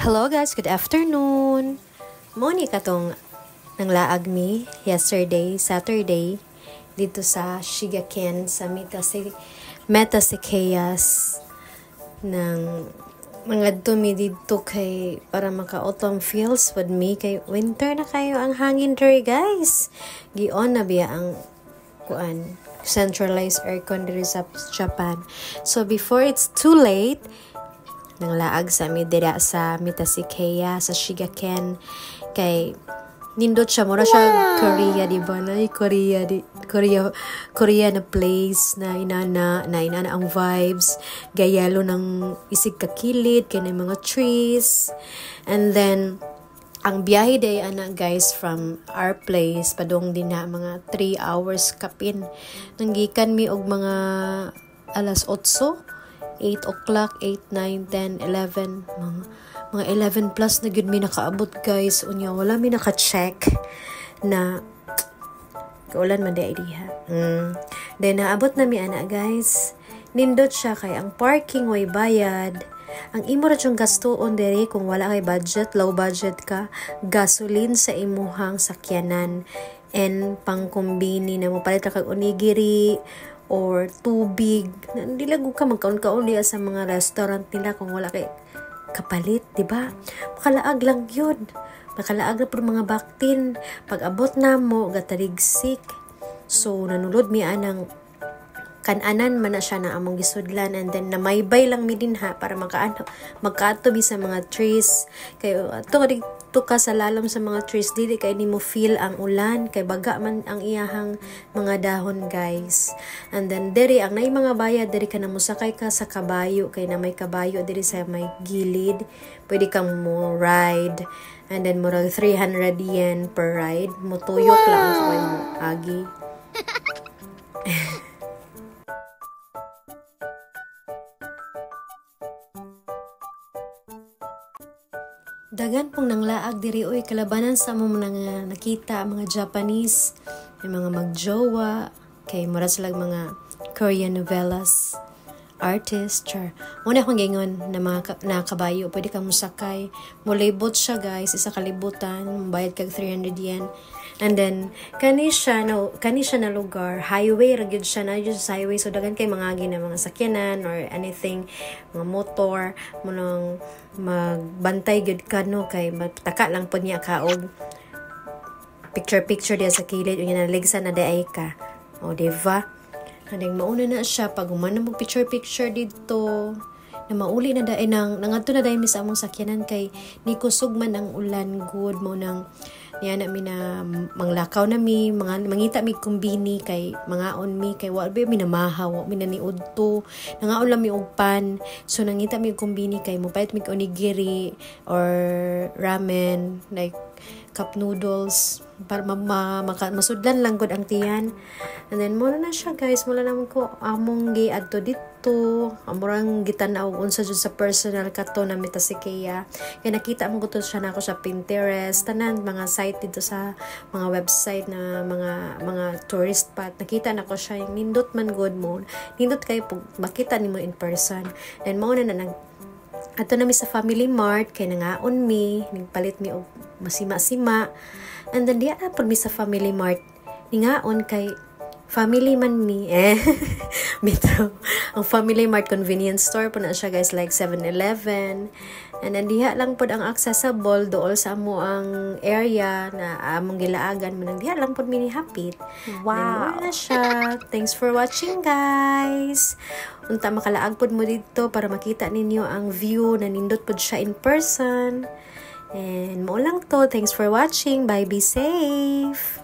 Hello guys, good afternoon. Moni katong nanglaag mi yesterday, Saturday, dito sa Shigaken sa Metasequoias ng mga dumi dito kay para maka-autumn feels with me kay winter na kayo ang hangin diri guys. Gion na biya ang centralized aircon diri sa Japan. So before it's too late, nanglaag sa mi dira sa Metasequoia sa Shigaken kay nindot siya mura siya Korea di ba na Korea na place na inana ang vibes gayalo ng isig kakilid kay mga trees, and then ang biyahe day ana guys from our place padung din na mga 3 hours kapin nanggikan mi og mga alas 8 o'clock, 8, 9, 10, 11, mga 11 plus na gud mi nakaabot guys. Unya, wala mi naka-check na kaulan man day idea. Then, naabot na mi ana guys. Nindot siya kay ang parking way bayad. Ang imo ra yung gastuon diri kung wala kay budget, low budget ka, gasoline sa imuhang sakyanan and pangkumbini na mo palit kag onigiri or tubig. Hindi lang ka magkaon-kaon diya sa mga restaurant nila kung wala kay kapalit, di ba? Makalaag lang yun. Makalaag na po mga baktin. Pag abot na mo, gataligsik. So, nanulod mi anang kananan man na siya na among gisudlan, and then namaybay lang mi din ha para magkaato mi sa mga trees. Kay to ka sa lalom sa mga trees dili kay nimo feel ang ulan kay baga man ang iyahang mga dahon guys. And then diri ang nay mga bayad diri ka na musakay ka sa kabayo kay na may kabayo diri sa may gilid, pwede kang mo ride, and then murag 300 yen per ride, mo tuyok lang sa mo agi. Dagan pong nanglaag diri oy kalabanan sa among mga nakita mga Japanese, may mga magjowa kay mura sila mga Korean novellas artist char. Una akong gingon na mga kabayo pwede kang musakay, mulibot siya guys, isa kalibutan, bayad kag 300 yen. And then kani siya na lugar, highway ra gyud siya na just highway, so dagan kay mga mga sakyanan or anything, mga motor mo nang magbantay gyud kano kay mataka lang pod niya ka og picture dia sa kilid unya naligsan na day ka. O diba? Kadang mauna na siya pag humana mo picture dito na mauli na dai nangadto na dai mi sa among sakyanan kay ni kusog man ang ulan good mo nang niya na mi na manglakaw na mi mangita mi kumbini kay mga on mi kay wa mi na mahaw mi na niudto nangaon lang mi og pan, so nangita mi kumbini kay mo pait mi onigiri or ramen like cup noodles para masudlan lang gud ang tiyan. And then muna na siya guys, mula naman ko among giadto dito amurang gitanaw unsa jud sa personal kato na Metasequoia kay nakita mo gusto siya nako sa Pinterest tanan mga site dito sa mga website na mga tourist spot, nakita nako siya yung nindot man good mo nindot kay makita nimo in person. And mao na ato na mi sa Family Mart kay nangaon mi nagpalit mi og masima-sima, and then diya na pag mi sa Family Mart ningaon kay family man mi Metro ang Family Mart convenience store po na siya guys, like 7-Eleven, and then diha lang pod ang accessible dool sa amo ang area na among gilaagan man diha lang pod mini hapit. Wow na siya. Thanks for watching guys. Unta makalaag pod mo dito para makita ninyo ang view na nindot pod siya in person. And mo lang to. Thanks for watching. Bye, be safe.